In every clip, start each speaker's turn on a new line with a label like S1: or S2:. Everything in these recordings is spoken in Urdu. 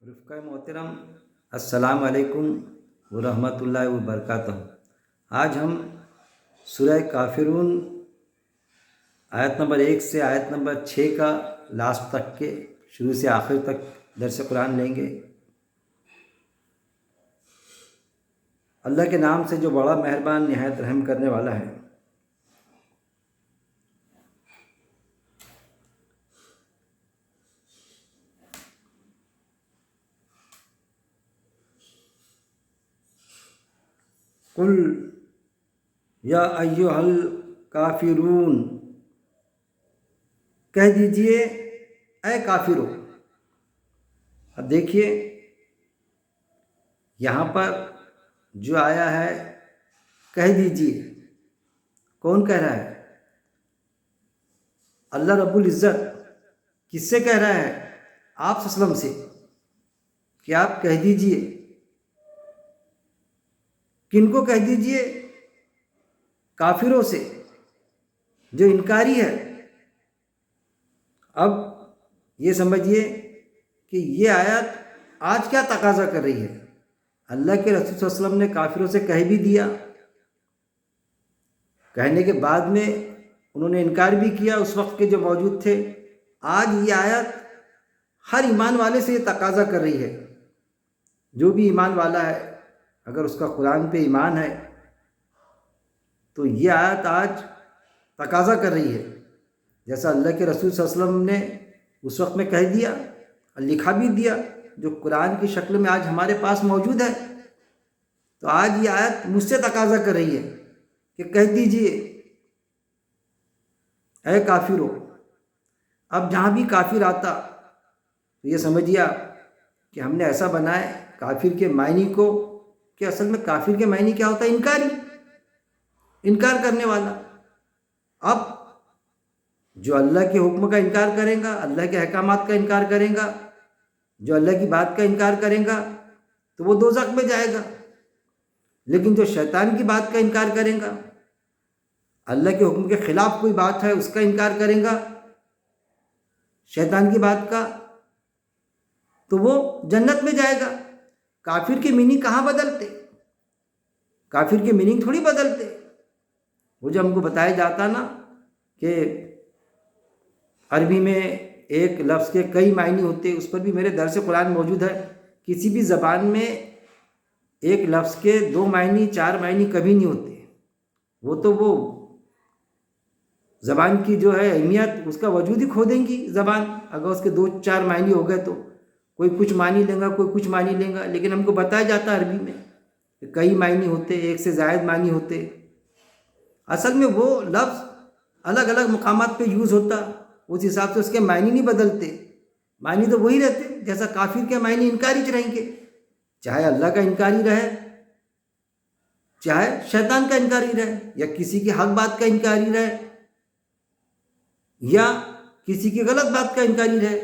S1: رفقہ محترم، السلام علیکم ورحمۃ اللہ وبرکاتہ۔ آج ہم سورہ کافرون آیت نمبر 1 سے آیت نمبر 6 کا لاسٹ تک کے شروع سے آخر تک درس قرآن لیں گے۔ اللہ کے نام سے جو بڑا مہربان نہایت رحم کرنے والا ہے۔ قل یا ایھا الکافرون، کہہ دیجئے اے کافرو۔ اب دیکھیے یہاں پر جو آیا ہے کہہ دیجئے، کون کہہ رہا ہے؟ اللہ رب العزت کس سے کہہ رہا ہے؟ آپ صلی اللہ علیہ وسلم سے، کہ آپ کہہ دیجئے۔ کن کو کہہ دیجئے؟ کافروں سے، جو انکاری ہے۔ اب یہ سمجھیے کہ یہ آیت آج کیا تقاضا کر رہی ہے؟ اللہ کے رسول صلی اللہ علیہ وسلم نے کافروں سے کہہ بھی دیا، کہنے کے بعد میں انہوں نے انکار بھی کیا اس وقت کے جو موجود تھے۔ آج یہ آیت ہر ایمان والے سے یہ تقاضا کر رہی ہے، جو بھی ایمان والا ہے، اگر اس کا قرآن پہ ایمان ہے تو یہ آیت آج تقاضا کر رہی ہے، جیسا اللہ کے رسول صلی اللہ علیہ وسلم نے اس وقت میں کہہ دیا اور لکھا بھی دیا، جو قرآن کی شکل میں آج ہمارے پاس موجود ہے۔ تو آج یہ آیت مجھ سے تقاضا کر رہی ہے کہ کہہ دیجئے اے کافرو۔ اب جہاں بھی کافر آتا تو یہ سمجھیے کہ ہم نے ایسا بنائے کافر کے معنی کو، کہ اصل میں کافر کے معنی کیا ہوتا ہے؟ انکاری، انکار کرنے والا۔ اب جو اللہ کے حکم کا انکار کرے گا، اللہ کے احکامات کا انکار کرے گا، جو اللہ کی بات کا انکار کرے گا تو وہ دوزخ میں جائے گا۔ لیکن جو شیطان کی بات کا انکار کرے گا، اللہ کے حکم کے خلاف کوئی بات ہے اس کا انکار کرے گا، شیطان کی بات کا، تو وہ جنت میں جائے گا۔ کافر کی میننگ کہاں بدلتے؟ کافر کی میننگ تھوڑی بدلتے۔ وہ جو ہم کو بتایا جاتا نا کہ عربی میں ایک لفظ کے کئی معنی ہوتے، اس پر بھی میرے درس قرآن موجود ہے۔ کسی بھی زبان میں ایک لفظ کے 2 معنی 4 معنی کبھی نہیں ہوتے۔ وہ تو وہ زبان کی جو ہے اہمیت، اس کا وجود ہی کھو دیں گی زبان، اگر اس کے 2-4 معنی ہو گئے تو کوئی کچھ معنی لے گا، کوئی کچھ معنی لے گا۔ لیکن ہم کو بتایا جاتا ہے عربی میں کہ کئی معنی ہوتے، ایک سے زائد معنی ہوتے۔ اصل میں وہ لفظ الگ الگ مقامات پہ یوز ہوتا، اس حساب سے اس کے معنی نہیں بدلتے، معنی تو وہی رہتے۔ جیسا کافر کے معنی انکاری رہیں گے، چاہے اللہ کا انکاری رہے، چاہے شیطان کا انکاری رہے، یا کسی کی حق بات کا انکاری رہے، یا کسی کی غلط بات کا انکاری رہے،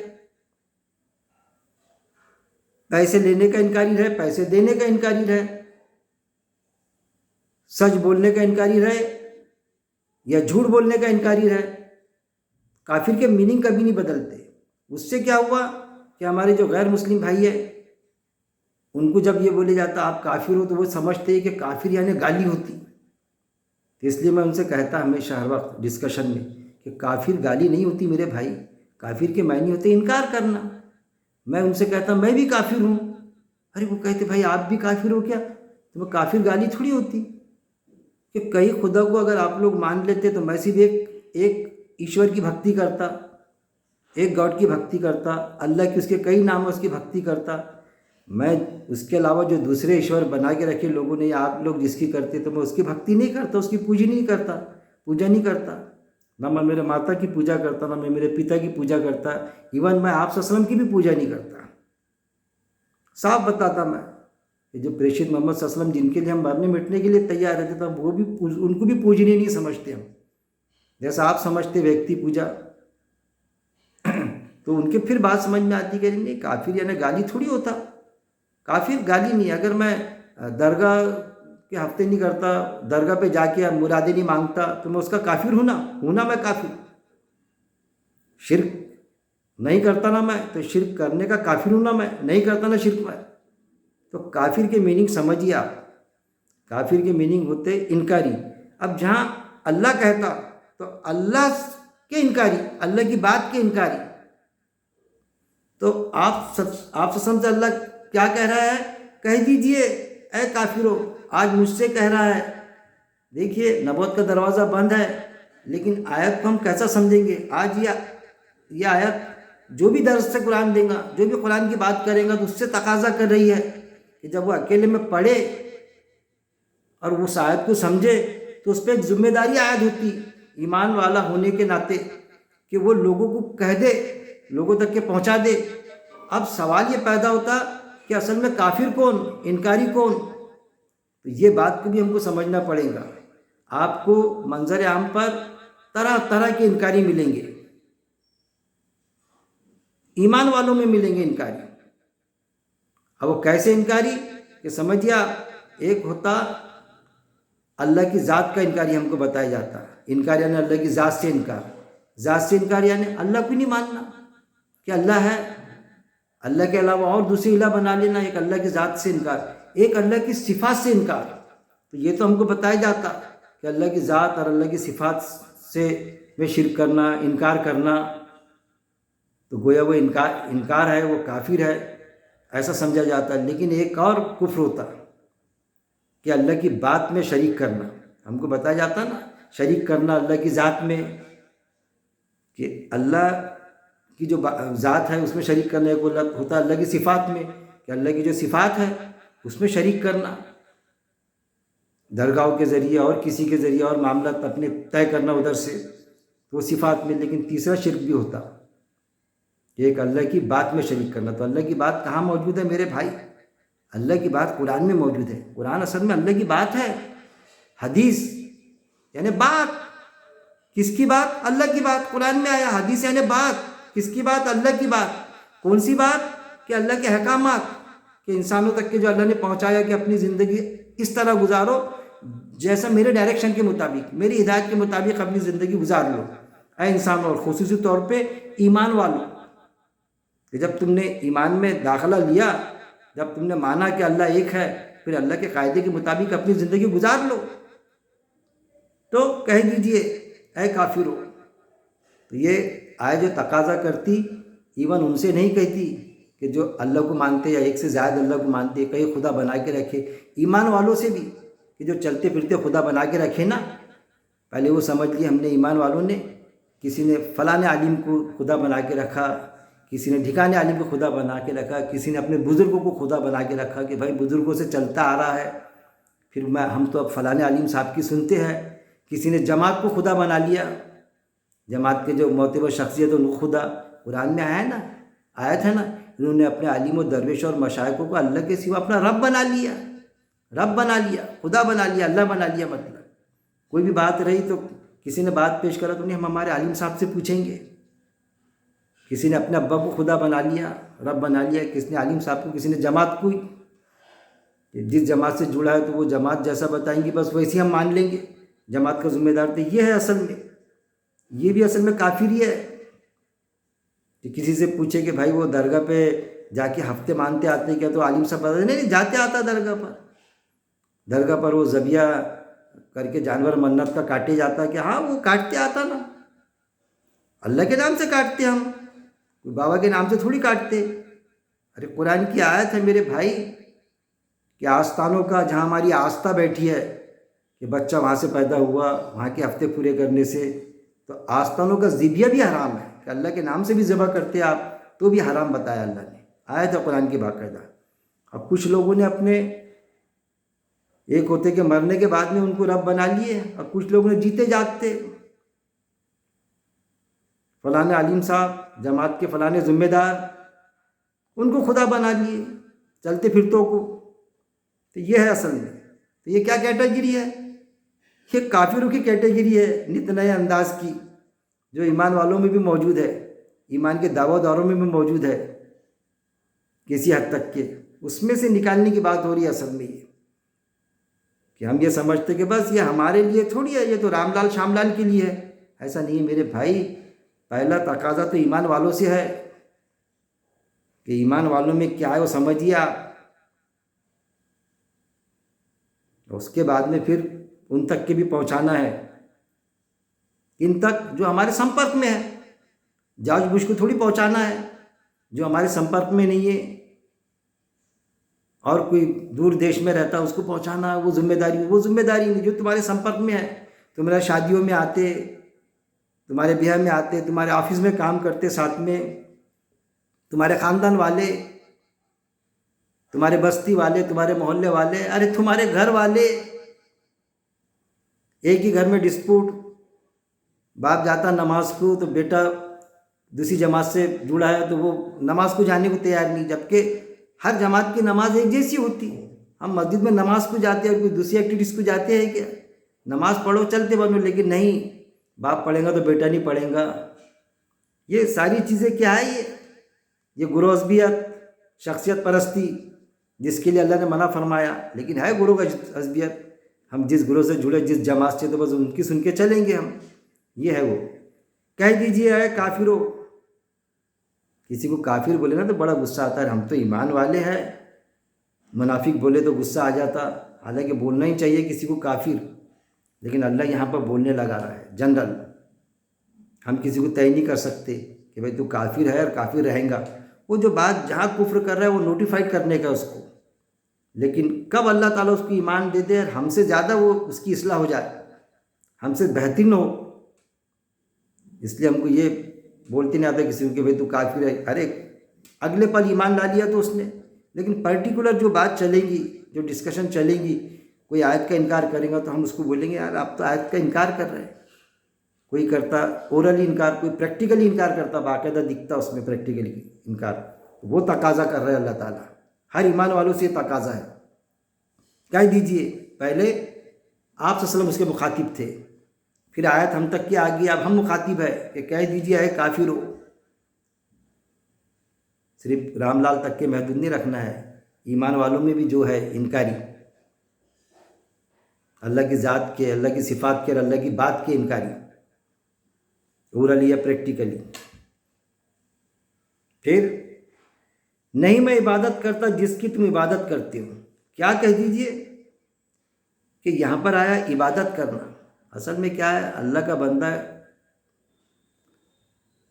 S1: پیسے لینے کا انکاری رہے، پیسے دینے کا انکاری رہے، سچ بولنے کا انکاری رہے یا جھوٹ بولنے کا انکاری رہے۔ کافر کے میننگ کبھی نہیں بدلتے۔ اس سے کیا ہوا کہ ہمارے جو غیر مسلم بھائی ہیں، ان کو جب یہ بولے جاتا آپ کافر ہو، تو وہ سمجھتے ہیں کہ کافر یعنی گالی ہوتی۔ تو اس لیے میں ان سے کہتا ہمیشہ ہر وقت ڈسکشن میں کہ کافر گالی نہیں ہوتی میرے بھائی، کافر کے معنی ہوتے انکار کرنا۔ میں ان سے کہتا میں بھی کافر ہوں۔ ارے وہ کہتے بھائی آپ بھی کافر ہو کیا؟ تو میں کافر گالی تھوڑی ہوتی کہ کئی خدا کو اگر آپ لوگ مان لیتے تو میں صرف ایک ایشور کی بھکتی کرتا، ایک گاڈ کی بھکتی کرتا، اللہ کی اس کے کئی نام اس کی بھکتی کرتا۔ میں اس کے علاوہ جو دوسرے ایشور بنا کے رکھے لوگوں نے، یا آپ لوگ جس کی کرتے، تو میں اس کی بھکتی نہیں کرتا، اس کی پوجا نہیں کرتا۔ نہ میں میرے ماتا کی پوجا کرتا، نہ میں میرے پتا کی پوجا کرتا، ایون میں آپ صلی اللہ علیہ وسلم کی بھی پوجا نہیں کرتا۔ صاف بتاتا میں کہ جو پریشد محمد صلی اللہ علیہ وسلم جن کے لیے ہم مرنے مٹنے کے لیے تیار رہتے تھے، وہ بھی ان کو بھی پوجنی نہیں سمجھتے ہم، جیسا آپ سمجھتے ویکتی پوجا۔ تو ان کے پھر بات سمجھ میں آتی کہ نہیں، کافر یعنی گالی تھوڑی ہوتا۔ کافر گالی نہیں۔ اگر میں درگاہ کے ہفتے نہیں کرتا، درگاہ پہ جا کے مرادیں نہیں مانگتا، تو میں اس کا کافر ہونا میں کافر۔ شرک نہیں کرتا نا میں تو شرک کرنے کا کافر ہوں نا میں، نہیں کرتا نا شرک میں۔ تو کافر کے میننگ سمجھیے آپ، کافر کے میننگ ہوتے انکاری۔ اب جہاں اللہ کہتا تو اللہ کے انکاری، اللہ کی بات کے انکاری، تو آپ سمجھ اللہ کیا کہہ رہا ہے؟ کہہ دیجئے اے کافرو، آج مجھ سے کہہ رہا ہے۔ دیکھیے نبوت کا دروازہ بند ہے، لیکن آیت کو ہم کیسا سمجھیں گے؟ آج یہ آیت جو بھی درس سے قرآن دیں گا، جو بھی قرآن کی بات کرے گا، تو اس سے تقاضا کر رہی ہے کہ جب وہ اکیلے میں پڑھے اور اس آیت کو سمجھے تو اس پہ ایک ذمہ داری عائد ہوتی ایمان والا ہونے کے ناطے، کہ وہ لوگوں کو کہہ دے، لوگوں تک کے پہنچا دے۔ اب سوال یہ پیدا ہوتا کہ اصل میں کافر کون، انکاری کون؟ تو یہ بات کو بھی ہم کو سمجھنا پڑے گا۔ آپ کو منظر عام پر طرح طرح کے انکاری ملیں گے، ایمان والوں میں ملیں گے انکاری۔ اب وہ کیسے انکاری کہ سمجھیے آپ، ایک ہوتا اللہ کی ذات کا انکاری، ہم کو بتایا جاتا انکار یعنی اللہ کی ذات سے انکار، ذات سے انکار یعنی اللہ کو نہیں ماننا کہ اللہ ہے، اللہ کے علاوہ اور دوسری الہ بنا لینا، ایک اللہ کی ذات سے انکار، ایک اللہ کی صفات سے انکار۔ تو یہ تو ہم کو بتایا جاتا کہ اللہ کی ذات اور اللہ کی صفات سے میں شرک کرنا، انکار کرنا، تو گویا وہ انکار ہے، وہ کافر ہے، ایسا سمجھا جاتا ہے۔ لیکن ایک اور کفر ہوتا کہ اللہ کی بات میں شریک کرنا، ہم کو بتایا جاتا نا، شریک کرنا اللہ کی ذات میں، کہ اللہ کی جو ذات ہے اس میں شریک کرنا۔ ایک ہوتا اللہ کی صفات میں، کہ اللہ کی جو صفات ہے اس میں شریک کرنا، درگاہوں کے ذریعے اور کسی کے ذریعے اور معاملات اپنے طے کرنا ادھر سے، تو وہ صفات میں۔ لیکن تیسرا شرک بھی ہوتا کہ ایک اللہ کی بات میں شریک کرنا۔ تو اللہ کی بات کہاں موجود ہے میرے بھائی؟ اللہ کی بات قرآن میں موجود ہے۔ قرآن اصل میں اللہ کی بات ہے، حدیث یعنی بات، کس کی بات؟ اللہ کی بات۔ قرآن میں آیا حدیث یعنی بات، کس کی بات؟ اللہ کی بات۔ کون سی بات؟ کہ اللہ کے احکامات، کہ انسانوں تک کے جو اللہ نے پہنچایا کہ اپنی زندگی اس طرح گزارو جیسا میرے ڈائریکشن کے مطابق، میری ہدایت کے مطابق اپنی زندگی گزار لو اے انسان، اور خصوصی طور پہ ایمان والوں، کہ جب تم نے ایمان میں داخلہ لیا، جب تم نے مانا کہ اللہ ایک ہے، پھر اللہ کے قاعدے کے مطابق اپنی زندگی گزار لو۔ تو کہہ دیجئے اے کافرو۔ تو یہ آیت جو تقاضا کرتی، ایون ان سے نہیں کہتی کہ جو اللہ کو مانتے یا ایک سے زیادہ اللہ کو مانتے، کہیں خدا بنا کے رکھے، ایمان والوں سے بھی کہ جو چلتے پھرتے خدا بنا کے رکھے نا، پہلے وہ سمجھ لیے ہم نے ایمان والوں نے، کسی نے فلاں عالم کو خدا بنا کے رکھا، کسی نے ڈھکانے عالم کو خدا بنا کے رکھا، کسی نے اپنے بزرگوں کو خدا بنا کے رکھا کہ بھائی بزرگوں سے چلتا آ رہا ہے، پھر ہم تو اب فلاں عالم صاحب کی سنتے ہیں۔ کسی نے جماعت کو خدا بنا لیا، جماعت کے جو معتبر شخصیت ان کو خدا، قرآن میں آیا ہے نا، آیت ہے نا، انہوں نے اپنے عالم و درویش اور مشائخوں کو اللہ کے سوا اپنا رب بنا لیا، رب بنا لیا، خدا بنا لیا، اللہ بنا لیا۔ مطلب کوئی بھی بات رہی تو کسی نے بات پیش کرا تو نہیں، ہم ہمارے عالم صاحب سے پوچھیں گے۔ کسی نے اپنے ابا کو خدا بنا لیا، رب بنا لیا، کسی نے عالم صاحب کو، کسی نے جماعت کو، جس جماعت سے جڑا ہے تو وہ جماعت جیسا بتائیں گی بس ویسے ہم مان لیں گے، جماعت کا ذمہ دار تو یہ ہے۔ اصل میں یہ بھی اصل میں کافری ہے کہ کسی سے پوچھے کہ بھائی وہ درگاہ پہ جا کے ہفتے مانتے آتے کیا؟ تو عالم صاحب بتا نہیں جاتے آتا درگاہ پر وہ ذبیح کر کے جانور منت کا کاٹے جاتا کہ ہاں وہ کاٹتے آتا نا، اللہ کے نام سے کاٹتے، ہم کوئی بابا کے نام سے تھوڑی کاٹتے۔ ارے قرآن کی آیت ہے میرے بھائی کہ آستانوں کا، جہاں ہماری آستھا بیٹھی ہے کہ بچہ وہاں سے پیدا ہوا، وہاں کے ہفتے پورے کرنے سے، تو آستانوں کا ذبیح بھی حرام ہے، کہ اللہ کے نام سے بھی ذبح کرتے آپ تو بھی حرام بتایا اللہ نے، آیت ہے قرآن کی باقاعدہ۔ اب کچھ لوگوں نے اپنے، ایک ہوتے کہ مرنے کے بعد میں ان کو رب بنا لیے، اور کچھ لوگوں نے جیتے جاگتے فلاں عالم صاحب، جماعت کے فلاں ذمہ دار، ان کو خدا بنا لیے، چلتے پھرتوں کو۔ تو یہ ہے اصل میں، تو یہ کیا کیٹیگری ہے؟ یہ کافروں کی کیٹیگری ہے، نت نئے انداز کی، جو ایمان والوں میں بھی موجود ہے، ایمان کے دعویٰ داروں میں بھی موجود ہے کسی حد تک کے، اس میں سے نکالنے کی بات ہو رہی ہے اصل میں یہ، کہ ہم یہ سمجھتے کہ بس یہ ہمارے لیے تھوڑی ہے، یہ تو رام لال شام لال کے لیے ہے۔ ایسا نہیں ہے میرے بھائی، پہلا تقاضا تو ایمان والوں سے ہے کہ ایمان والوں میں کیا ہے وہ سمجھیے آپ، اس کے بعد میں پھر ان تک کے بھی پہنچانا ہے، ان تک جو ہمارے سمپرک میں ہے۔ جارج بش کو تھوڑی پہنچانا ہے جو ہمارے سمپرک میں نہیں ہے، اور کوئی دور دیش میں رہتا ہے اس کو پہنچانا ہے، وہ ذمہ داری نہیں، جو تمہارے سمپرک میں ہے، تمہارے شادیوں میں آتے، تمہارے بیاہ میں آتے، تمہارے آفس میں کام کرتے ساتھ میں، تمہارے خاندان والے، تمہارے بستی والے، تمہارے محلے والے، ارے تمہارے گھر والے، ایک ہی گھر میں ڈسپوٹ، باپ جاتا نماز کو تو بیٹا دوسری جماعت سے جڑا ہے تو وہ نماز کو جانے کو تیار نہیں، جبکہ ہر جماعت کی نماز ایک جیسی ہوتی ہے۔ ہم مسجد میں نماز کو جاتے ہیں اور کوئی دوسری ایکٹیویٹیز کو جاتے ہیں کیا؟ نماز پڑھو چلتے بنو، لیکن نہیں، باپ پڑھے گا تو بیٹا نہیں پڑھے گا۔ یہ ساری چیزیں کیا ہے؟ یہ گروہ عصبیت، شخصیت پرستی، جس کے لیے اللہ نے منع فرمایا، لیکن ہے گروہ عصبیت۔ ہم جس گروہ سے جڑے، جس جماعت سے، تو بس ان کی سن کے چلیں گے ہم، یہ ہے وہ۔ کہہ دیجیے اے کافرو، کسی کو کافر بولے نا تو بڑا غصہ آتا ہے، ہم تو ایمان والے ہیں، منافق بولے تو غصہ آ جاتا، حالانکہ بولنا ہی چاہیے کسی کو کافر، لیکن اللہ یہاں پر بولنے لگا رہا ہے جنرل۔ ہم کسی کو طے نہیں کر سکتے کہ بھائی تو کافر ہے اور کافر رہیں گا، وہ جو بات جہاں کفر کر رہا ہے وہ نوٹیفائی کرنے کا اس کو، لیکن کب اللہ تعالیٰ اس کو ایمان دے دے اور ہم سے زیادہ وہ اس کی اصلاح ہو جائے، ہم سے بہترین ہو، اس لیے ہم کو یہ بولتے نہیں آتا کسی کو کہ بھائی تو کافر ہے، ارے اگلے پل ایمان لا لیا تو اس نے، لیکن پرٹیکولر جو بات چلے گی، جو ڈسکشن چلے گی، کوئی آیت کا انکار کرے گا تو ہم اس کو بولیں گے یار آپ تو آیت کا انکار کر رہے ہیں۔ کوئی کرتا اورلی انکار، کوئی پریکٹیکلی انکار کرتا، باقاعدہ دکھتا اس میں پریکٹیکلی انکار، وہ تقاضا کر رہے اللہ تعالیٰ، ہر ایمان والوں سے یہ تقاضا ہے۔ کہہ دیجئے، پہلے آپ صلی اللہ علیہ وسلم اس کے مخاطب تھے، پھر آیت ہم تک کی آ گئی، اب ہم مخاطب ہے کہ کہہ دیجئے اے کافرو۔ صرف رام لال تک کے محدود نہیں رکھنا ہے، ایمان والوں میں بھی جو ہے انکاری، اللہ کی ذات کے، اللہ کی صفات کے اور اللہ کی بات کے انکاری، اورلی یا پریکٹیکلی۔ پھر نہیں میں عبادت کرتا جس کی تم عبادت کرتے ہو، کیا کہہ دیجئے کہ یہاں پر آیا عبادت کرنا، اصل میں کیا ہے، اللہ کا بندہ ہے،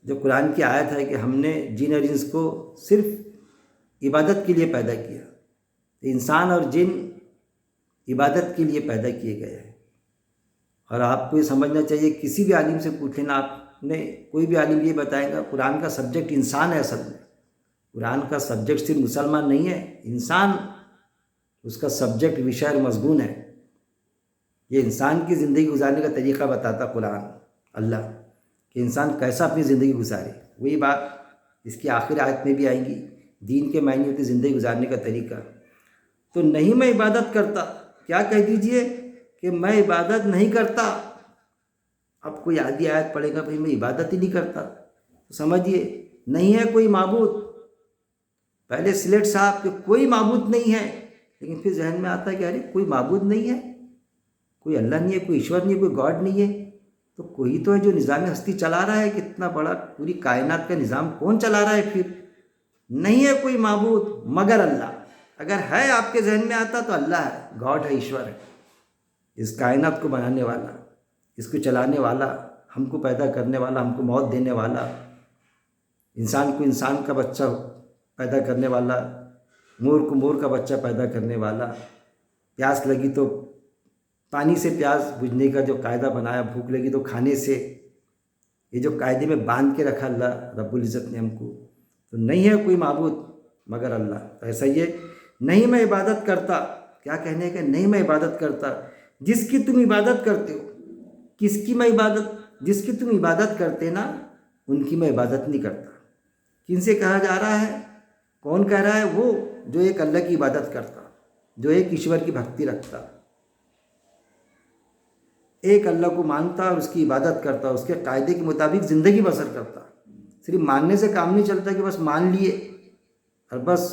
S1: جو قرآن کی آیت ہے کہ ہم نے جن اور انس کو صرف عبادت کے لیے پیدا کیا، انسان اور جن عبادت کے لیے پیدا کیے گئے ہیں۔ اور آپ کو یہ سمجھنا چاہیے، کسی بھی عالم سے پوچھیں نا، آپ نے کوئی بھی عالم یہ بتائے گا قرآن کا سبجیکٹ انسان ہے، اصل میں قرآن کا سبجیکٹ صرف مسلمان نہیں ہے، انسان اس کا سبجیکٹ، وشے اور مضمون ہے۔ یہ انسان کی زندگی گزارنے کا طریقہ بتاتا قرآن، اللہ، کہ انسان کیسا اپنی زندگی گزارے، وہی بات اس کی آخر آیت میں بھی آئیں گی، دین کے معنی ہوتی زندگی گزارنے کا طریقہ۔ تو نہیں میں عبادت کرتا، کیا کہہ دیجئے کہ میں عبادت نہیں کرتا۔ اب کوئی آدھی آیت پڑھے گا بھائی میں عبادت ہی نہیں کرتا، تو سمجھیے نہیں ہے کوئی معبود، پہلے سلیٹ صاحب کہ کوئی معبود نہیں ہے، لیکن پھر ذہن میں آتا ہے کہ ارے کوئی معبود نہیں ہے، کوئی اللہ نہیں ہے، کوئی ایشور نہیں ہے، کوئی گاڈ نہیں ہے، تو کوئی تو ہے جو نظام ہستی چلا رہا ہے، کتنا بڑا پوری کائنات کا نظام کون چلا رہا ہے؟ پھر نہیں ہے کوئی معبود مگر اللہ، اگر ہے آپ کے ذہن میں آتا تو اللہ ہے، گاڈ ہے، ایشور ہے، اس کائنات کو بنانے والا، اس کو چلانے والا، ہم کو پیدا کرنے والا، ہم کو موت دینے والا، انسان کو انسان کا بچہ پیدا کرنے والا، مور کو مور کا بچہ پیدا کرنے والا، پیاس لگی تو پانی سے پیاس بجھنے کا جو قاعدہ بنایا، بھوک لگی تو کھانے سے، یہ جو قاعدے میں باندھ کے رکھا اللہ رب العزت نے ہم کو، تو نہیں ہے کوئی معبود مگر اللہ۔ ایسا ہی ہے نہیں میں عبادت کرتا، کیا کہنے کا، نہیں میں عبادت کرتا جس کی تم عبادت کرتے ہو۔ کس کی میں عبادت؟ جس کی تم عبادت کرتے نا ان کی میں عبادت نہیں کرتا۔ کن سے کہا جا رہا ہے؟ کون کہہ رہا ہے؟ وہ جو ایک اللہ کی عبادت کرتا، جو ایک ایشور کی بھکتی رکھتا، ایک اللہ کو مانتا اور اس کی عبادت کرتا، اس کے قاعدے کے مطابق زندگی بسر کرتا۔ صرف ماننے سے کام نہیں چلتا کہ بس مان لیے اور بس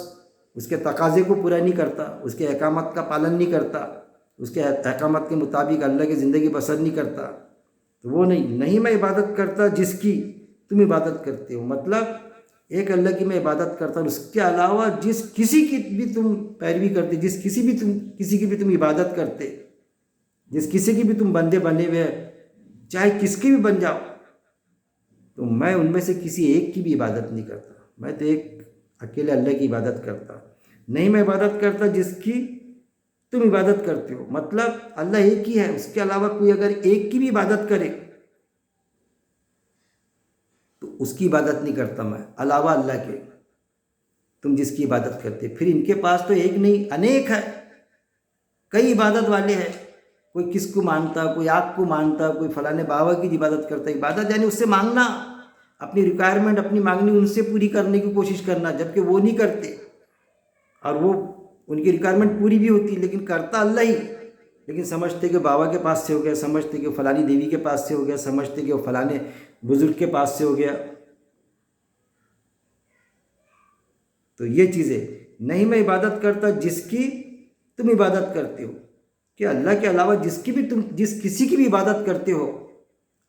S1: اس کے تقاضے کو پورا نہیں کرتا، اس کے احکامات کا پالن نہیں کرتا، اس کے احکامات کے مطابق اللہ کی زندگی بسر نہیں کرتا، تو وہ نہیں میں عبادت کرتا جس کی تم عبادت کرتے ہو۔ مطلب ایک اللہ کی میں عبادت کرتا ہوں، اس کے علاوہ جس کسی کی بھی تم پیروی کرتے، کسی کی بھی تم عبادت کرتے، جس کسی کی بھی تم بندے بنے ہوئے، چاہے کس کی بھی بن جاؤ، تو میں ان میں سے کسی ایک کی بھی عبادت نہیں کرتا، میں تو ایک اکیلے اللہ کی عبادت کرتا نہیں۔ میں عبادت کرتا جس کی تم عبادت کرتے ہو، مطلب اللہ ایک ہی ہے، اس کے علاوہ کوئی اگر ایک کی بھی عبادت کرے تو اس کی عبادت نہیں کرتا میں، علاوہ اللہ کے تم جس کی عبادت کرتے۔ پھر ان کے پاس تو ایک نہیں انیک ہے، کئی عبادت والے ہیں، کوئی کس کو مانتا، کوئی آگ کو مانتا، کوئی فلانے بابا کی عبادت کرتا۔ عبادت یعنی اس سے مانگنا، اپنی ریکوائرمنٹ، اپنی مانگنی ان سے پوری کرنے کی کوشش کرنا، جبکہ وہ نہیں کرتے، اور وہ ان کی ریکوائرمنٹ پوری بھی ہوتی لیکن کرتا اللہ ہی، لیکن سمجھتے کہ بابا کے پاس سے ہو گیا، سمجھتے کہ فلانی دیوی کے پاس سے ہو گیا، سمجھتے کہ وہ فلانے بزرگ کے پاس سے ہو گیا۔ تو یہ چیزیں نہیں، میں عبادت کرتا جس کی تم عبادت کرتے ہو، کہ اللہ کے علاوہ جس کسی کی بھی عبادت کرتے ہو،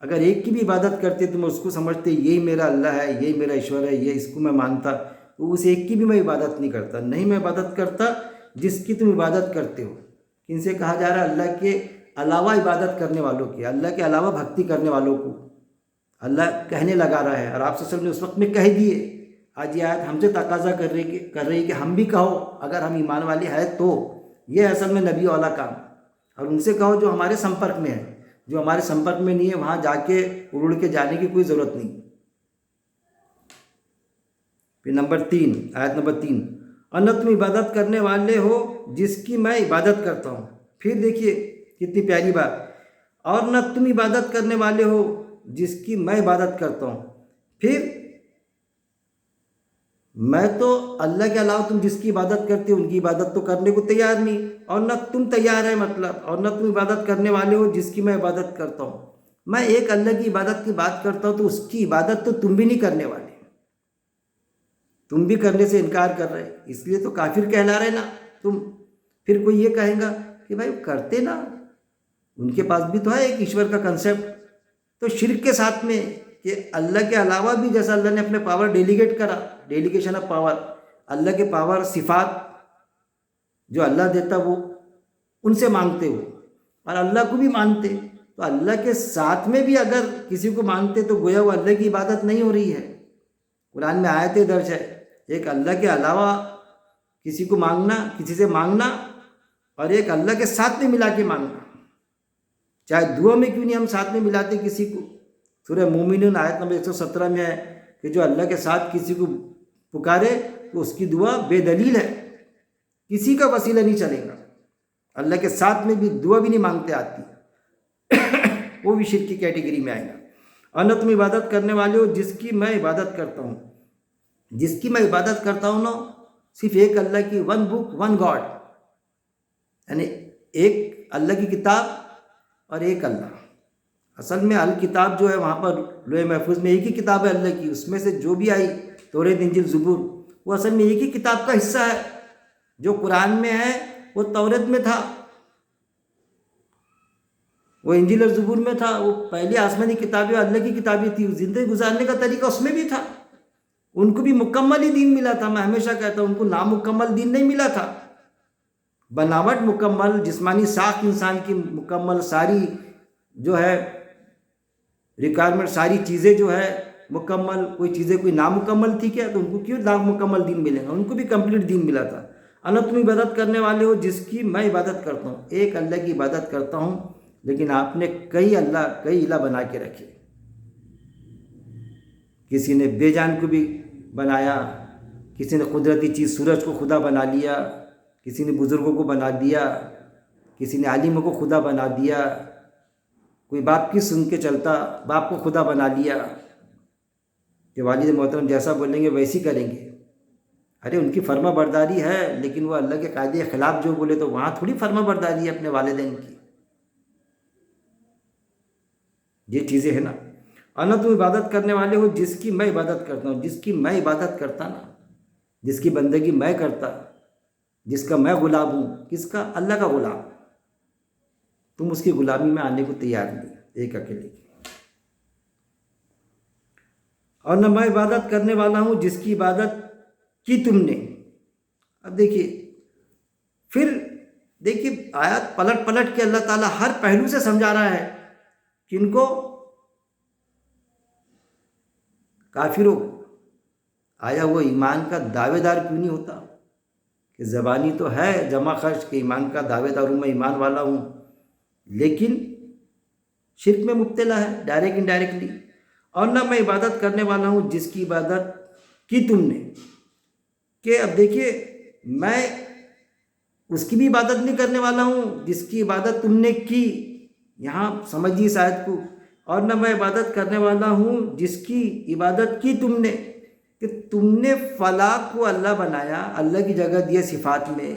S1: اگر ایک کی بھی عبادت کرتے تم اس کو سمجھتے یہی میرا اللہ ہے، یہی میرا ایشور ہے، یہ اس کو میں مانتا، تو اس ایک کی بھی میں عبادت نہیں کرتا۔ نہیں، میں عبادت کرتا جس کی تم عبادت کرتے ہو۔ ان سے کہا جا رہا ہے اللہ کے علاوہ عبادت کرنے والوں کی، اللہ کے علاوہ بھکتی کرنے والوں کو اللہ کہنے لگا رہا ہے، اور آپ صلی اللہ علیہ وسلم نے اس وقت میں کہہ دیے۔ آج یہ آیت ہم سے تقاضا کر رہی کہ ہم بھی کہو، اگر ہم ایمان والے ہیں تو یہ اصل میں نبی والا کام، اور ان سے کہو جو ہمارے سمپرک میں ہے، جو ہمارے سمپرک میں نہیں ہے وہاں جا کے اڑ کے جانے کی کوئی ضرورت نہیں۔ پھر نمبر 3، آیت نمبر 3، اور نہ تم عبادت کرنے والے ہو جس کی میں عبادت کرتا ہوں۔ پھر دیکھیے کتنی پیاری بات، اور نہ تم عبادت کرنے والے ہو جس کی میں عبادت کرتا ہوں۔ پھر میں تو اللہ کے علاوہ تم جس کی عبادت کرتے ہو ان کی عبادت تو کرنے کو تیار نہیں، اور نہ تم تیار ہے، مطلب اور نہ تم عبادت کرنے والے ہو جس کی میں عبادت کرتا ہوں۔ میں ایک اللہ کی عبادت کی بات کرتا ہوں تو اس کی عبادت تو تم بھی نہیں کرنے والے، تم بھی کرنے سے انکار کر رہے، اس لیے تو کافر کہلا رہے نا تم۔ پھر کوئی یہ کہے گا کہ بھائی کرتے نا، ان کے پاس بھی تو ہے ایک ایشور کا کنسیپٹ، تو شرک کے ساتھ میں کہ اللہ کے علاوہ بھی جیسا اللہ نے اپنے پاور ڈیلیگیٹ کرا، ڈیلیگیشن آف پاور، اللہ کے پاور صفات جو اللہ دیتا وہ ان سے مانگتے ہو، اور اللہ کو بھی مانتے، تو اللہ کے ساتھ میں بھی اگر کسی کو مانگتے تو گویا وہ اللہ کی عبادت نہیں ہو رہی ہے۔ قرآن میں آیتیں درج ہے، ایک اللہ کے علاوہ کسی کو مانگنا، کسی سے مانگنا، اور ایک اللہ کے ساتھ میں ملا کے مانگنا، چاہے دعا میں کیوں نہیں ہم ساتھ میں ملاتے کسی کو۔ سورہ مومنون آیت نمبر 117 میں ہے کہ جو اللہ کے ساتھ کسی کو پکارے تو اس کی دعا بے دلیل ہے، کسی کا وسیلہ نہیں چلے گا، اللہ کے ساتھ میں بھی دعا بھی نہیں مانگتے آتی، وہ بھی شرک کی کیٹیگری میں آئے گا۔ اور نہ تم عبادت کرنے والے ہو جس کی میں عبادت کرتا ہوں، جس کی میں عبادت کرتا ہوں نا، صرف ایک اللہ کی، ون بک ون گاڈ، یعنی ایک اللہ کی کتاب اور ایک اللہ۔ اصل میں الکتاب جو ہے وہاں پر لوح محفوظ میں ایک ہی کتاب ہے اللہ کی، اس میں سے جو بھی آئی توریت انجیل زبور وہ اصل میں ایک ہی کتاب کا حصہ ہے۔ جو قرآن میں ہے وہ توریت میں تھا، وہ انجیل اور زبور میں تھا، وہ پہلی آسمانی کتابیں اللہ کی کتابیں تھی، زندگی گزارنے کا طریقہ اس میں بھی تھا۔ ان کو بھی مکمل ہی دین ملا تھا، میں ہمیشہ کہتا ہوں ان کو نامکمل دین نہیں ملا تھا، بناوٹ مکمل، جسمانی ساخت انسان کی مکمل، ساری جو ہے ریکوائرمنٹ، ساری چیزیں جو ہے مکمل، کوئی چیزیں کوئی نامکمل تھی کیا؟ تو ان کو کیوں نامکمل دین ملے گا؟ ان کو بھی کمپلیٹ دین ملا تھا۔ اللہ تم عبادت کرنے والے ہو جس کی میں عبادت کرتا ہوں، ایک اللہ کی عبادت کرتا ہوں، لیکن آپ نے کئی الہ بنا کے رکھے۔ کسی نے بے جان کو بھی بنایا، کسی نے قدرتی چیز سورج کو خدا بنا لیا، کسی نے بزرگوں کو بنا دیا، کسی نے عالموں کو خدا بنا دیا، کوئی باپ کی سن کے چلتا باپ کو خدا بنا لیا کہ والد محترم جیسا بولیں گے ویسی کریں گے۔ ارے ان کی فرما برداری ہے، لیکن وہ اللہ کے قاعدے کے خلاف جو بولے تو وہاں تھوڑی فرما برداری ہے اپنے والدین کی۔ یہ چیزیں ہیں نا۔ اور نہ تم عبادت کرنے والے ہو جس کی میں عبادت کرتا ہوں، جس کی میں عبادت کرتا نا، جس کی بندگی میں کرتا، جس کا میں غلام ہوں، کس کا؟ اللہ کا غلام۔ تم اس کی غلامی میں آنے کو تیار نہیں، ایک اکیلے کی۔ اور نہ میں عبادت کرنے والا ہوں جس کی عبادت کی تم نے۔ اب دیکھیے، پھر دیکھیے آیات پلٹ پلٹ کے اللہ تعالیٰ ہر پہلو سے سمجھا رہا ہے کہ ان کو، کافروں کو، آیا وہ ایمان کا دعوے دار کیوں نہیں ہوتا؟ کہ زبانی تو ہے جمع خرچ کہ ایمان کا دعوے دار ہوں، میں ایمان والا ہوں، لیکن شرک میں مبتلا ہے ڈائریکٹ انڈائریکٹلی۔ اور نہ میں عبادت کرنے والا ہوں جس کی عبادت کی تم نے، کہ اب دیکھیے میں اس کی بھی عبادت نہیں کرنے والا ہوں جس کی عبادت تم نے کی، یہاں سمجھیے اس آیت کو۔ اور نہ میں عبادت کرنے والا ہوں جس کی عبادت کی تم نے، کہ تم نے فلاں کو اللہ بنایا، اللہ کی جگہ دیا صفات میں،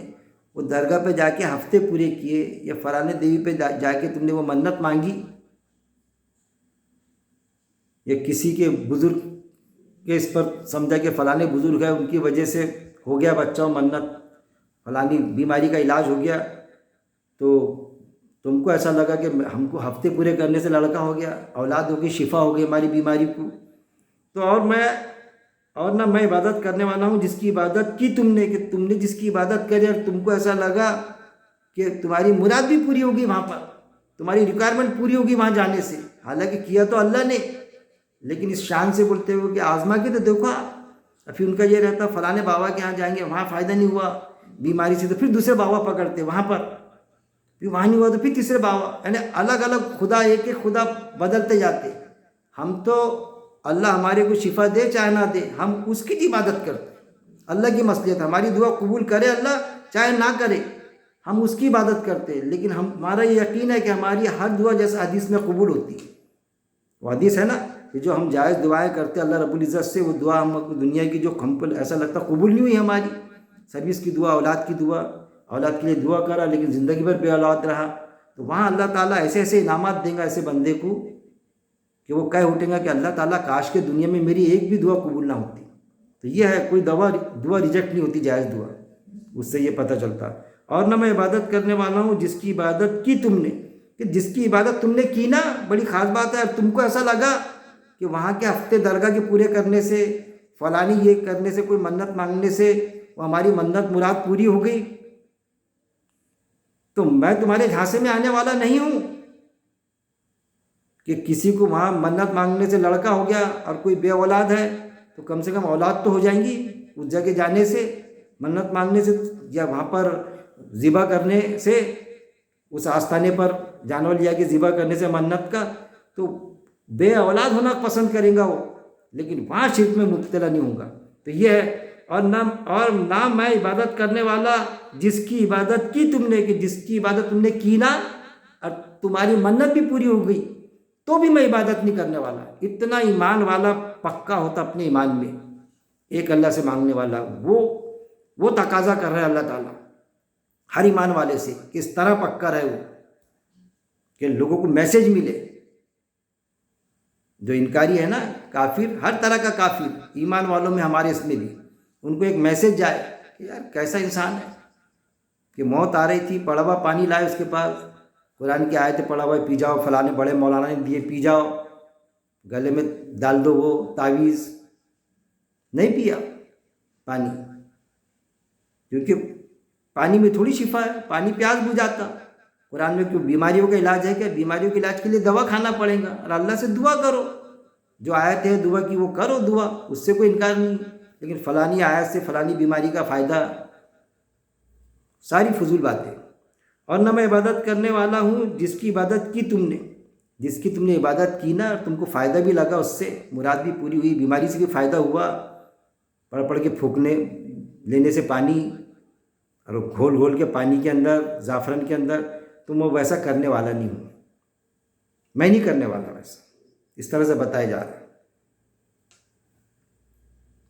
S1: وہ درگاہ پہ جا کے ہفتے پورے کیے، یا فلاں دیوی پہ جا کے تم نے وہ منت مانگی، یا کسی کے بزرگ کے اس پر سمجھا کہ فلاں بزرگ ہے ان کی وجہ سے ہو گیا بچہ منت، فلانی بیماری کا علاج ہو گیا، تو تم کو ایسا لگا کہ ہم کو ہفتے پورے کرنے سے لڑکا ہو گیا، اولاد ہو گئی، شفا ہو گئی ہماری بیماری کو، تو اور نہ میں عبادت کرنے والا ہوں جس کی عبادت کی تم نے، کہ تم نے جس کی عبادت کری اور تم کو ایسا لگا کہ تمہاری مراد بھی پوری ہوگی وہاں پر، تمہاری ریکوائرمنٹ پوری ہوگی وہاں جانے سے، حالانکہ کیا تو اللہ نے، لیکن اس شان سے بولتے ہوئے کہ آزما کے تو دیکھا، پھر ان کا یہ رہتا فلاں بابا کے یہاں جائیں گے وہاں فائدہ نہیں ہوا بیماری سے، تو پھر دوسرے بابا پکڑتے وہاں پر، پھر وہاں نہیں ہوا تو پھر تیسرے بابا، یعنی الگ الگ خدا، ایک ایک خدا بدلتے جاتے۔ ہم تو اللہ ہمارے کو شفا دے چاہے نہ دے، ہم اس کی عبادت کرتے، اللہ کی مصلحت، ہماری دعا قبول کرے اللہ چاہے نہ کرے، ہم اس کی عبادت کرتے، لیکن ہمارا یہ یقین ہے کہ ہماری ہر دعا جیسا حدیث میں قبول ہوتی ہے۔ وہ حدیث ہے نا کہ جو ہم جائز دعائیں کرتے اللہ رب العزت سے، وہ دعا ہم دنیا کی جو ہم کو ایسا لگتا قبول نہیں ہوئی ہماری، سروس کی دعا، اولاد کی دعا، اولاد کے لیے دعا کرا لیکن زندگی بھر بے اولاد رہا، تو وہاں اللہ تعالیٰ ایسے ایسے انعامات دیں گا ایسے بندے کو کہ وہ کہہ اٹھیں گا کہ اللہ تعالیٰ کاش کے دنیا میں میری ایک بھی دعا قبول نہ ہوتی۔ تو یہ ہے، کوئی دعا ریجیکٹ نہیں ہوتی، جائز دعا، اس سے یہ پتہ چلتا۔ اور نہ میں عبادت کرنے والا ہوں جس کی عبادت کی تم نے، کہ جس کی عبادت تم نے کی نا، بڑی خاص بات ہے، اور تم کو ایسا لگا کہ وہاں کے ہفتے درگاہ کے پورے کرنے سے، فلانی یہ کرنے سے، کوئی منت مانگنے سے وہ ہماری منت مراد پوری ہو گئی، تو میں تمہارے جھانسے میں آنے والا نہیں ہوں کہ کسی کو وہاں منت مانگنے سے لڑکا ہو گیا اور کوئی بے اولاد ہے تو کم سے کم اولاد تو ہو جائیں گی اس جگہ جانے سے، منت مانگنے سے، یا وہاں پر ذبح کرنے سے، اس آستانے پر جانور لیا کے ذبح کرنے سے منت کا، تو بے اولاد ہونا پسند کریں گا وہ، لیکن وہاں شرک میں مبتلا نہیں ہوں گا۔ تو یہ ہے، اور نہ میں عبادت کرنے والا جس کی عبادت کی تم نے، کہ جس کی عبادت تم نے کی نا اور تمہاری منت بھی پوری ہو گئی تو بھی میں عبادت نہیں کرنے والا۔ اتنا ایمان والا پکا ہوتا اپنے ایمان میں، ایک اللہ سے مانگنے والا، وہ تقاضا کر رہا ہے اللہ تعالیٰ ہر ایمان والے سے کہ اس طرح پکا رہے وہ کہ لوگوں کو میسج ملے۔ جو انکاری ہے نا کافر، ہر طرح کا کافر، ایمان والوں میں ہمارے اس میں بھی، ان کو ایک میسج جائے کہ یار کیسا انسان ہے، کہ موت آ رہی تھی، پڑا ہوا پانی لائے اس کے پاس، قرآن کی آیتیں پڑھا ہوا ہے، پی جاؤ، فلاں بڑے مولانا نے دیے پی جاؤ، گلے میں ڈال دو وہ تعویذ، نہیں پیا پانی، کیونکہ پانی میں تھوڑی شفا ہے، پانی پیاس بجھاتا۔ قرآن میں کیوں بیماریوں کا علاج ہے، کہ بیماریوں کے علاج کے لیے دوا کھانا پڑے گا، اور اللہ سے دعا کرو، جو آیت ہے دعا کی وہ کرو دعا، اس سے کوئی انکار نہیں، لیکن فلانی آیت سے فلانی بیماری کا فائدہ، ساری فضول باتیں۔ اور نہ میں عبادت کرنے والا ہوں جس کی عبادت کی تم نے، جس کی تم نے عبادت کی نا اور تم کو فائدہ بھی لگا اس سے، مراد بھی پوری ہوئی، بیماری سے بھی فائدہ ہوا، پڑھ پڑھ کے پھونکنے لینے سے پانی، اور گھول گھول کے پانی کے اندر، زعفران کے اندر، تو میں ویسا کرنے والا نہیں ہوں، میں نہیں کرنے والا ویسا، اس طرح سے بتایا جا رہا ہے۔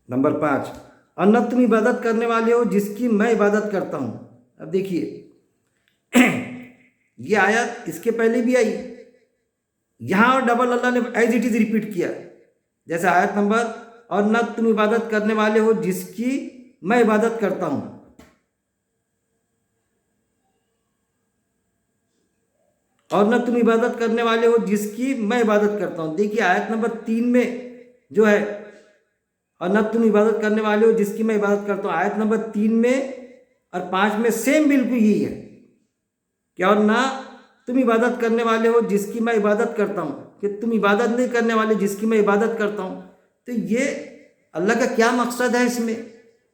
S1: نمبر 5، اور نہ تم عبادت کرنے والے ہو جس کی میں عبادت کرتا ہوں۔ اب دیکھیے یہ آیت اس کے پہلے بھی آئی، یہاں اور ڈبل اللہ نے ایز اٹ از ریپیٹ کیا، جیسے آیت نمبر، اور نہ تم عبادت کرنے والے ہو جس کی میں عبادت کرتا ہوں، اور نہ تم عبادت کرنے والے ہو جس کی میں عبادت کرتا ہوں۔ دیکھیے آیت نمبر 3 میں جو ہے اور نہ تم عبادت کرنے والے ہو جس کی میں عبادت کرتا ہوں۔ آیت نمبر 3 میں اور 5 میں سیم بالکل یہی ہے کہ اور نہ تم عبادت کرنے والے ہو جس کی میں عبادت کرتا ہوں، کہ تم عبادت نہیں کرنے والے جس کی میں عبادت کرتا ہوں۔ تو یہ اللہ کا کیا مقصد ہے اس میں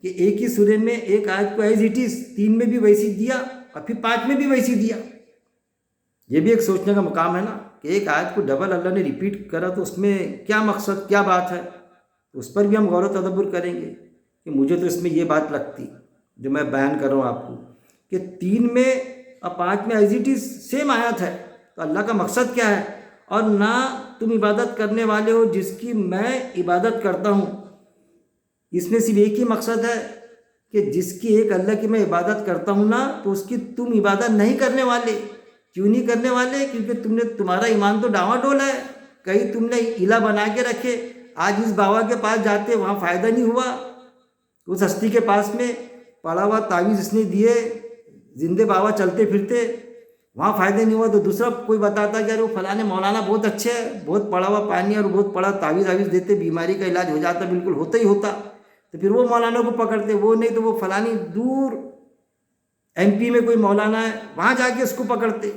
S1: کہ ایک ہی سورے میں ایک آیت کو ایز اٹ از 3 میں بھی ویسی دیا اور پھر 5 میں بھی ویسی دیا۔ یہ بھی ایک سوچنے کا مقام ہے نا کہ ایک آیت کو ڈبل اللہ نے ریپیٹ کرا تو اس میں کیا مقصد، کیا بات ہے، تو اس پر بھی ہم غور و تدبر کریں گے کہ مجھے تو اس میں یہ بات لگتی جو میں بیان کر رہا ہوں آپ کو کہ 3 میں اور 5 میں ایز اٹ از سیم آیت ہے، تو اللہ کا مقصد کیا ہے؟ اور نہ تم عبادت کرنے والے ہو جس کی میں عبادت کرتا ہوں۔ اس میں صرف ایک ہی مقصد ہے کہ جس کی ایک اللہ کی میں عبادت کرتا ہوں نا، تو اس کی تم عبادت نہیں کرنے والے۔ کیوں نہیں کرنے والے؟ کیونکہ تمہارا ایمان تو ڈاواں ڈولا ہے، کہیں تم نے الہ بنا کے رکھے۔ آج اس بابا کے پاس جاتے وہاں فائدہ نہیں ہوا، اس ہستی کے پاس میں پڑا ہوا تعویذ اس نے دیے، زندے بابا چلتے پھرتے وہاں فائدہ نہیں ہوا، تو دوسرا کوئی بتاتا کہ ارے وہ فلاں مولانا بہت اچھے ہے، بہت پڑا ہوا پانی اور بہت پڑا تعویذ دیتے، بیماری کا علاج ہو جاتا، بالکل ہوتا ہی ہوتا، تو پھر وہ مولانا کو پکڑتے، وہ نہیں تو وہ فلانی دور MP میں کوئی مولانا ہے وہاں جا کے اس کو پکڑتے۔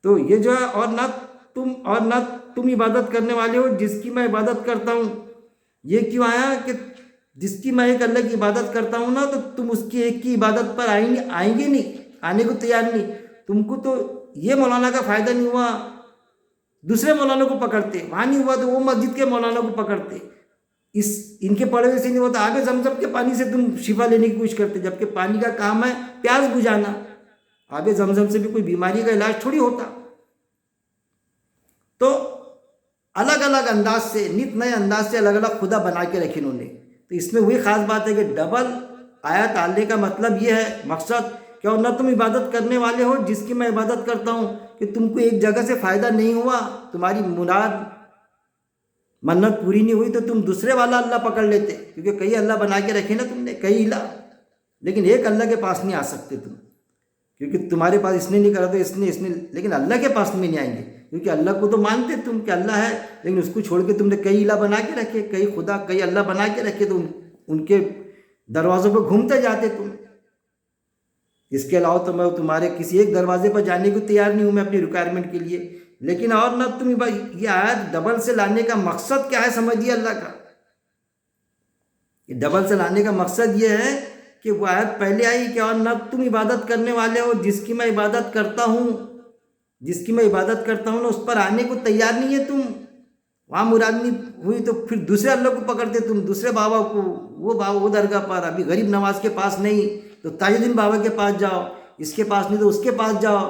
S1: تو یہ جو ہے اور نہ تم عبادت کرنے والے ہو جس کی میں عبادت کرتا ہوں، یہ کیوں آیا کہ جس کی میں ایک اللہ کی عبادت کرتا ہوں نا، تو تم اس کی ایک کی عبادت پر آئیں گے نہیں، آنے کو تیار نہیں۔ تم کو تو یہ مولانا کا فائدہ نہیں ہوا، دوسرے مولانا کو پکڑتے، وہاں نہیں ہوا تو وہ مسجد کے مولانا کو پکڑتے، ان کے پڑھے سے نہیں ہوتا، آب زمزم کے پانی سے تم شفا لینے کی کوشش کرتے، جبکہ پانی کا کام ہے پیاس بجھانا، آب زمزم سے بھی کوئی بیماری کا علاج تھوڑی ہوتا۔ تو الگ الگ انداز سے، نت نئے انداز سے الگ الگ خدا بنا کے رکھے انہوں نے۔ تو اس میں وہی خاص بات ہے کہ ڈبل آیت ڈالنے کا مطلب یہ ہے، مقصد کہ اور نہ تم عبادت کرنے والے ہو جس کی میں عبادت کرتا ہوں، کہ تم کو ایک جگہ سے فائدہ نہیں ہوا، تمہاری مراد منت پوری نہیں ہوئی تو تم دوسرے والا اللہ پکڑ لیتے، کیونکہ کئی اللہ بنا کے رکھے نا تم نے، کئی الہ، لیکن ایک اللہ کے پاس نہیں آ سکتے تم، کیونکہ تمہارے پاس اس نے نہیں کرا تو اس نے، لیکن اللہ کے پاس میں نہیں آئیں گے، کیونکہ اللہ کو تو مانتے تم کہ اللہ ہے، لیکن اس کو چھوڑ کے تم نے کئی الہ بنا کے رکھے، کئی خدا، کئی اللہ بنا کے رکھے، تو ان کے دروازوں پہ گھومتے جاتے تم۔ اس کے علاوہ تو میں تمہارے کسی ایک دروازے پر جانے کو تیار نہیں ہوں میں اپنی ریکوائرمنٹ کے لیے، لیکن اور نہ تم یہ آیت ڈبل سے لانے کا مقصد کیا ہے سمجھیے اللہ کا؟ ڈبل سے لانے کا مقصد یہ ہے کہ وہ آیت پہلے آئی کہ اور نہ تم عبادت کرنے والے ہو جس کی میں عبادت کرتا ہوں، جس کی میں عبادت کرتا ہوں نا، اس پر آنے کو تیار نہیں ہے تم، وہاں مراد نہیں ہوئی تو پھر دوسرے اللہ کو پکڑتے تم، دوسرے بابا کو، وہ بابا وہ درگاہ پر، ابھی غریب نواز کے پاس نہیں تو تاج الدین بابا کے پاس جاؤ، اس کے پاس نہیں تو اس کے پاس جاؤ،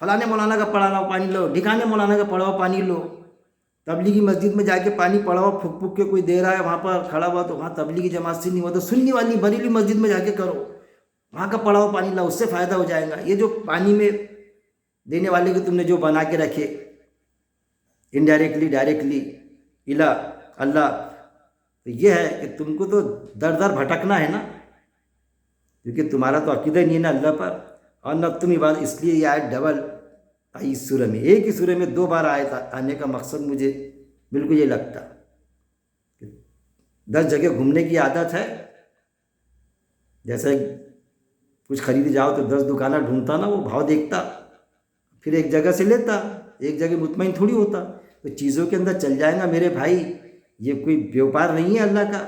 S1: فلانے مولانا کا پڑھا ہوا پانی لو، ڈھکانے مولانا کا پڑھا ہوا پانی لو، تبلیغی مسجد میں جا کے پانی پڑا ہوا پھک پھک کے کوئی دے رہا ہے وہاں پر کھڑا ہوا تو وہاں تبلیغی جماعت سے نہیں ہوا تو سنی والی بریلی مسجد میں جا کے کرو، وہاں کا پڑا ہوا پانی لاؤ، اس سے فائدہ ہو جائے گا۔ یہ جو پانی میں دینے والے کو تم نے جو بنا کے رکھے انڈائریکٹلی ڈائریکٹلی الہ اللہ، تو یہ ہے کہ تم کو تو در در بھٹکنا ہے نا، کیونکہ تمہارا تو عقیدہ نہیں ہے نا اللہ پر، اور نہ تم عبادت، اس لیے یہ آیت ڈبل آئی اس سورہ میں، ایک ہی سورہ میں 2 بار آیت آنے کا مقصد مجھے بالکل یہ لگتا کہ 10 جگہ گھومنے کی عادت ہے، جیسے کچھ خریدے جاؤ تو 10 دکانیں ڈھونڈتا نا، وہ بھاؤ دیکھتا، پھر ایک جگہ سے لیتا، ایک جگہ مطمئن تھوڑی ہوتا، تو چیزوں کے اندر چل جائے گا میرے بھائی، یہ کوئی بیوپار نہیں ہے اللہ کا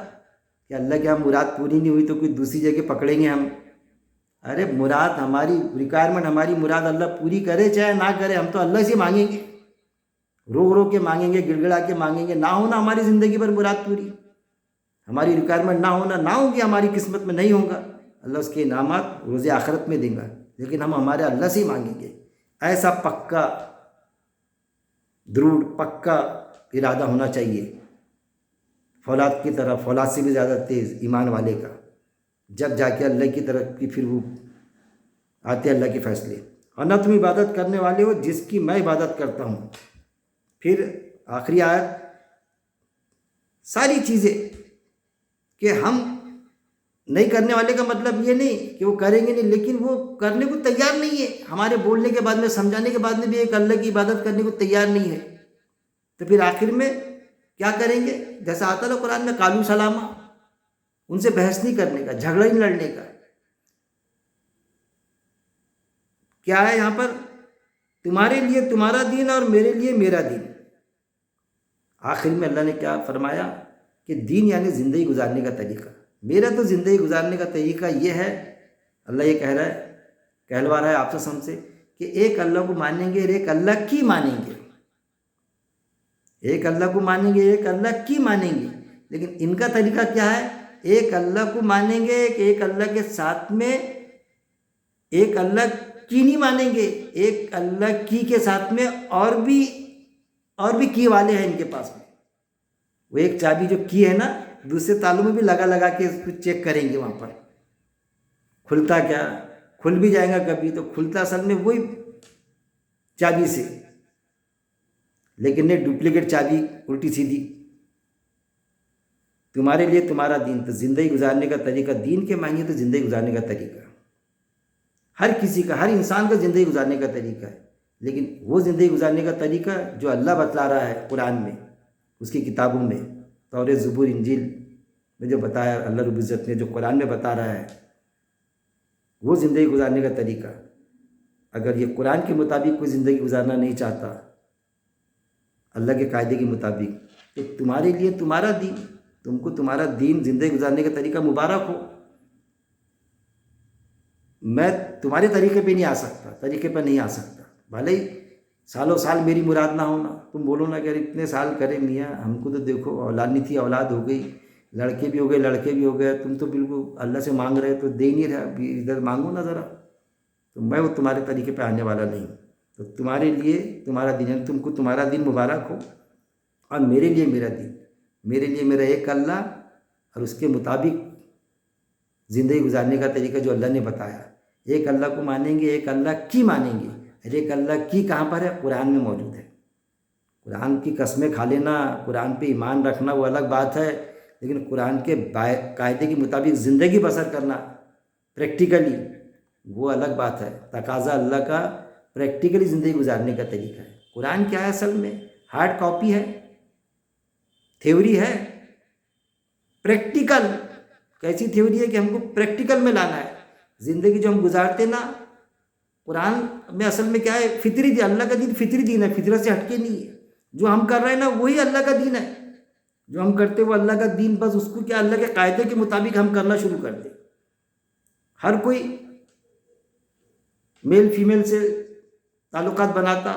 S1: کہ اللہ کی ہم مراد پوری نہیں ہوئی تو کوئی دوسری جگہ پکڑیں گے ہم۔ ارے مراد ہماری ریکوائرمنٹ، ہماری مراد اللہ پوری کرے چاہے نہ کرے، ہم تو اللہ سے مانگیں گے، رو رو کے مانگیں گے، گڑ گڑا کے مانگیں گے، نہ ہونا ہماری زندگی پر مراد پوری، ہماری ریکوائرمنٹ نہ ہوگی، ہماری قسمت میں نہیں ہوگا، اللہ اس کے انعامات روز آخرت میں دیں گا، لیکن ہم ہمارے اللہ سے ہی مانگیں گے۔ ایسا پکا دروڑ، پکا ارادہ ہونا چاہیے، فولاد کی طرح، فولاد سے بھی زیادہ تیز ایمان والے کا، جب جا کے اللہ کی طرف کی پھر وہ آتے اللہ کے فیصلے۔ اور نہ تم عبادت کرنے والے ہو جس کی میں عبادت کرتا ہوں۔ پھر آخری آیت، ساری چیزیں کہ ہم نہیں کرنے والے کا مطلب یہ نہیں کہ وہ کریں گے نہیں، لیکن وہ کرنے کو تیار نہیں ہے، ہمارے بولنے کے بعد میں، سمجھانے کے بعد میں بھی ایک اللہ کی عبادت کرنے کو تیار نہیں ہے۔ تو پھر آخر میں کیا کریں گے؟ جیسا آتا ہے قرآن میں قالو سلامہ، ان سے بحث نہیں کرنے کا، جھگڑا نہیں لڑنے کا۔ کیا ہے یہاں پر؟ تمہارے لیے تمہارا دین اور میرے لیے میرا دین۔ آخر میں اللہ نے کیا فرمایا کہ دین یعنی زندگی گزارنے کا طریقہ۔ میرا تو زندگی گزارنے کا طریقہ یہ ہے، اللہ یہ کہہ رہا ہے، کہلوا رہا ہے آپ سے ہم سے، کہ ایک اللہ کو مانیں گے اور ایک اللہ کی مانیں گے، ایک اللہ کو مانیں گے، ایک اللہ کی مانیں گے۔ لیکن ان کا طریقہ کیا ہے؟ ایک اللہ کو مانیں گے کہ ایک اللہ کے ساتھ میں ایک اللہ کی نہیں مانیں گے، ایک اللہ کی کے ساتھ میں اور بھی کی والے ہیں ان کے پاس میں۔ وہ ایک چابی جو کی ہے نا، دوسرے تالوں میں بھی لگا کے اس کو چیک کریں گے، وہاں پر کھلتا کیا، کھل بھی جائے گا کبھی تو کھلتا اصل میں وہی چابی سے، لیکن یہ ڈپلیکیٹ چابی الٹی سیدھی۔ تمہارے لیے تمہارا دین، تو زندگی گزارنے کا طریقہ، دین کے معنی تو زندگی گزارنے کا طریقہ، ہر کسی کا، ہر انسان کا زندگی گزارنے کا طریقہ ہے۔ لیکن وہ زندگی گزارنے کا طریقہ جو اللہ بتلا رہا ہے قرآن میں، اس کی کتابوں میں، تورات، زبور، انجیل میں جو بتایا اللہ رب العزت نے، جو قرآن میں بتا رہا ہے، وہ زندگی گزارنے کا طریقہ۔ اگر یہ قرآن کے مطابق کوئی زندگی گزارنا نہیں چاہتا، اللہ کے قاعدے کے مطابق، تو تمہارے لیے تمہارا دین، تم کو تمہارا دین، زندگی گزارنے کا طریقہ مبارک ہو۔ میں تمہارے طریقے پہ نہیں آ سکتا، بھلے ہی سالوں سال میری مراد نہ ہونا، تم بولو نا کہ اتنے سال کرے میاں، ہم کو تو دیکھو اولاد نہیں تھی، اولاد ہو گئی، لڑکے بھی ہو گئے، تم تو بالکل اللہ سے مانگ رہے تو دے ہی نہیں رہا، ادھر مانگو نا ذرا۔ تو میں وہ تمہارے طریقے پہ آنے والا نہیں۔ تو تمہارے لیے تمہارا دین، یعنی تم کو تمہارا دین مبارک ہو، اور میرے لیے میرا دین، میرے لیے میرا ایک اللہ اور اس کے مطابق زندگی گزارنے کا طریقہ جو اللہ نے بتایا۔ ایک اللہ کو مانیں گے، ایک اللہ کی مانیں گے، اور ایک اللہ کی کہاں پر ہے؟ قرآن میں موجود ہے۔ قرآن کی قسمیں کھا لینا، قرآن پہ ایمان رکھنا وہ الگ بات ہے، لیکن قرآن کے قاعدے کے مطابق زندگی بسر کرنا پریکٹیکلی، وہ الگ بات ہے۔ تقاضا اللہ کا پریکٹیکلی زندگی گزارنے کا طریقہ ہے۔ قرآن کیا ہے اصل میں؟ ہارڈ کاپی ہے، تھیوری ہے، پریکٹیکل۔ کیسی تھیوری ہے کہ ہم کو پریکٹیکل میں لانا ہے۔ زندگی جو ہم گزارتے نا، قرآن میں اصل میں کیا ہے؟ فطری دین، اللہ کا دین فطری دین ہے، فطرت سے ہٹ کے نہیں ہے۔ جو ہم کر رہے ہیں نا وہی اللہ کا دین ہے، جو ہم کرتے وہ اللہ کا دین، بس اس کو کیا اللہ کے قاعدے کے مطابق ہم کرنا شروع کر دیں۔ ہر کوئی میل فیمیل سے تعلقات بناتا،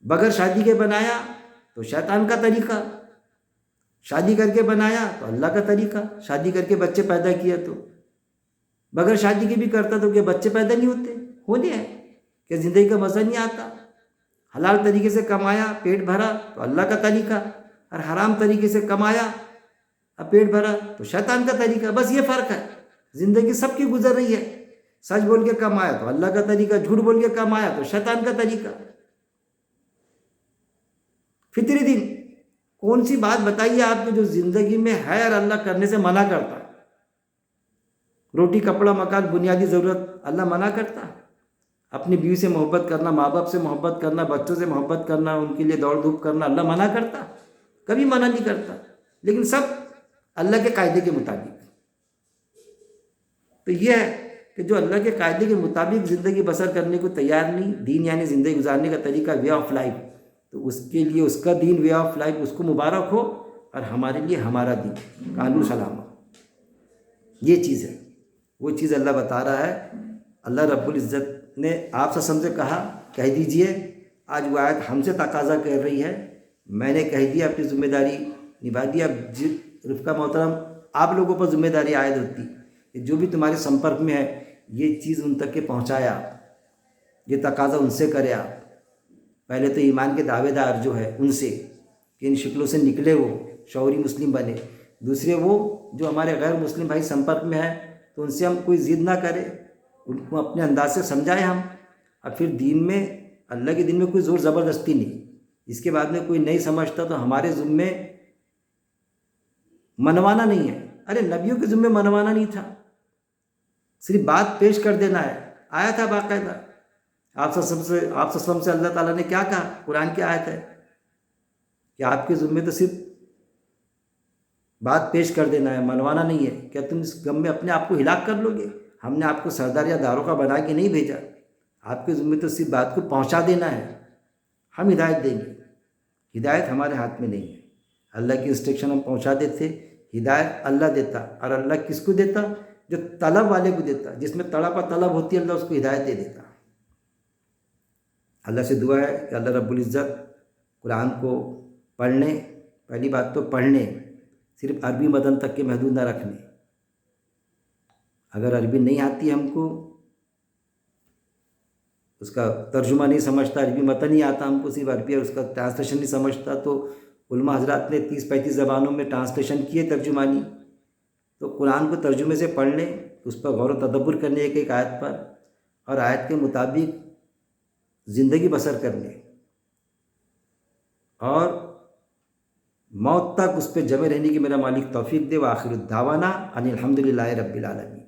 S1: بغیر شادی کے بنایا تو شیطان کا طریقہ، شادی کر کے بنایا تو اللہ کا طریقہ، شادی کر کے بچے پیدا کیا تو، بغیر شادی کے بھی کرتا تو کہ بچے پیدا نہیں ہونے ہیں، کہ زندگی کا مزہ نہیں آتا۔ حلال طریقے سے کمایا، پیٹ بھرا تو اللہ کا طریقہ، اور حرام طریقے سے کمایا اور پیٹ بھرا تو شیطان کا طریقہ۔ بس یہ فرق ہے، زندگی سب کی گزر رہی ہے۔ سچ بول کے کمایا تو اللہ کا طریقہ، جھوٹ بول کے کمایا تو شیطان کا طریقہ۔ فطری دین کون سی بات بتائیے آپ کو جو زندگی میں ہے اور اللہ کرنے سے منع کرتا؟ روٹی، کپڑا، مکان، بنیادی ضرورت اللہ منع کرتا؟ اپنی بیوی سے محبت کرنا، ماں باپ سے محبت کرنا، بچوں سے محبت کرنا، ان کے لیے دوڑ دھوپ کرنا اللہ منع کرتا؟ کبھی منع نہیں کرتا، لیکن سب اللہ کے قاعدے کے مطابق۔ تو یہ ہے کہ جو اللہ کے قاعدے کے مطابق زندگی بسر کرنے کو تیار نہیں، دین یعنی زندگی گزارنے کا طریقہ، وے آف لائف، تو اس کے لیے اس کا دین، وے آف لائف، اس کو مبارک ہو، اور ہمارے لیے ہمارا دین، قالو سلامہ۔ یہ چیز ہے، وہ چیز اللہ بتا رہا ہے۔ اللہ رب العزت نے آپ سے کہا، کہہ دیجئے، آج وہ آیت ہم سے تقاضا کر رہی ہے، میں نے کہہ دیا، اپنی ذمہ داری نبھا دیا۔ رفقا محترم، آپ لوگوں پر ذمہ داری عائد ہوتی کہ جو بھی تمہارے سمپرک میں ہے یہ چیز ان تک کے پہنچایا، یہ تقاضا ان سے کرے آپ۔ پہلے تو ایمان کے دعوے دار جو ہے ان سے، کہ ان شکلوں سے نکلے، وہ شعوری مسلم بنے۔ دوسرے وہ جو ہمارے غیر مسلم بھائی سمپرک میں ہیں، تو ان سے ہم کوئی ضد نہ کریں، ان کو اپنے انداز سے سمجھائیں ہم۔ اور پھر دین میں، اللہ کے دین میں کوئی زور زبردستی نہیں۔ اس کے بعد میں کوئی نہیں سمجھتا تو ہمارے ذمے منوانا نہیں ہے۔ ارے نبیوں کے ذمے منوانا نہیں تھا، صرف بات پیش کر دینا ہے۔ آیا تھا باقاعدہ آپ سے اللہ تعالیٰ نے کیا کہا؟ قرآن کی آیت ہے کہ آپ کے ذمے تو صرف بات پیش کر دینا ہے، منوانا نہیں ہے. کیا تم اس غم میں اپنے آپ کو ہلاک کر لو گے؟ ہم نے آپ کو سردار یا داروغہ بنا کے نہیں بھیجا، آپ کے ذمے تو صرف بات کو پہنچا دینا ہے. ہم ہدایت دیں گے، ہدایت ہمارے ہاتھ میں نہیں ہے. اللہ کی انسٹرکشن ہم پہنچا دیتے، ہدایت اللہ دیتا. اور اللہ کس کو دیتا؟ جو طلب والے کو دیتا. جس میں طلب ہوتی ہے اللہ اس کو ہدایت دے دیتا. اللہ سے دعا ہے کہ اللہ رب العزت قرآن کو پڑھنے، پہلی بات تو پڑھنے، صرف عربی متن تک کے محدود نہ رکھنے. اگر عربی نہیں آتی ہم کو، اس کا ترجمہ نہیں سمجھتا، عربی متن نہیں آتا ہم کو، صرف عربی اور اس کا ٹرانسلیشن نہیں سمجھتا، تو علماء حضرات نے 30-35 زبانوں میں ٹرانسلیشن کیے، ترجمانی. تو قرآن کو ترجمے سے پڑھ لیں، اس پر غور و تدبر کرنے ایک ایک آیت پر، اور آیت کے مطابق زندگی بسر کرنے، اور موت تک اس پہ جمے رہنے کی میرا مالک توفیق دے. وآخر الدعوانا ان الحمد للہ رب العالمین.